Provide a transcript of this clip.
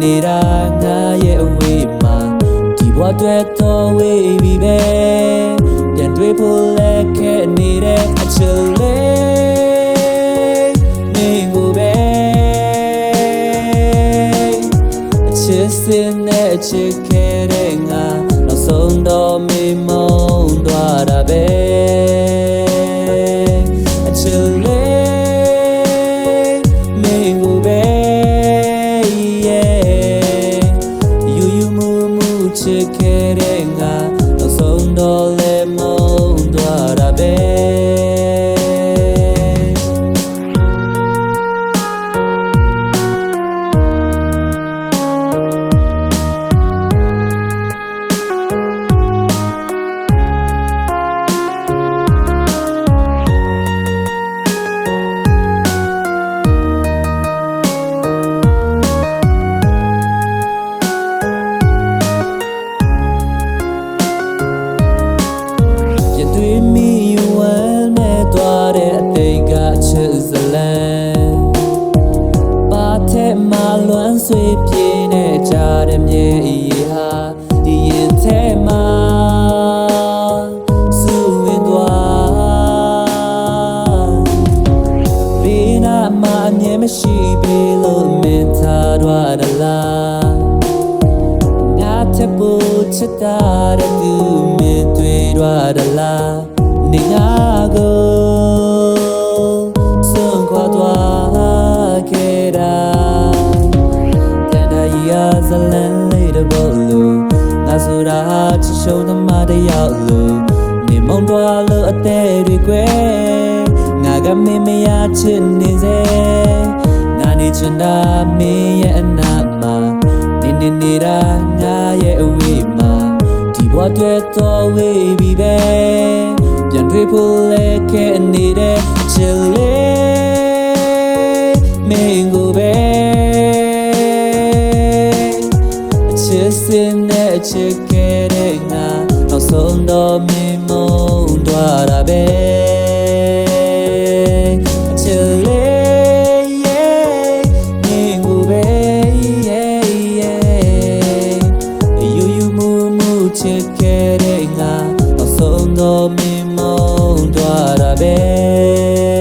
နေတာငါရဲ့အဝေးမှာဒီဘဝအတွက်တော့ဝေးပြီပဲပြန်တွေ့ဖို့လည်းခဲ့နေတဲ့အချစ်လေးမင်းကိုပဲအချစ်စင်နဲ့အချစ်ခဲ့တဲ့ငါနောက်ဆုံးတော့မေ့မုန်းသွားတာပဲအချစ်လေးမင်းကိုပဲချစ်ခဲ့တဲ့ငါနောက်ဆုံးတော့လည်းမုန်းသွားတာပဲလွမ်းဆွေးပြင်းနေကြတဲ့မြေကြီးဟာဒီရင်ထဲမှာစူဝင်သွားဘေးနာမှာအမြဲမရှိပေလို့မင်းထားတော့တလားငါထပ်ဖို့ချစ်တာတဲ့သူမင်းတွေ့တော့တလားနေငါကိုဆုံးခွာသွားခဲ့တာဇလန်လေးတဘောလို့ငါဆိုတာချစ်ရှုံးသမားတယောက်လို့နေမုံတော်လို့အသေးတွေကွယ်ငါကမင်းမရချစ်နေစေငါနေချင်တာမင်းရဲ့အနာမှာနေနေတာငါရဲ့အဝေးမှာဒီဘဝအတွက်တော့ဝေးပြီပဲပြန်တွေ့ဖို့လည်းခဲ့နေတဲ့ချစ်လေးမင်းကိုပဲစင်နဲ့ချစ်ခဲ့တဲ့ငါနောက်ဆုံးတော့မင်းမုန်းသွားတာပဲအချစ်လေးမင်းကိုပဲယူမှုချစ်ခဲ့တဲ့ငါနောက်ဆုံးတော့မင်းမုန်းသွားတာပဲ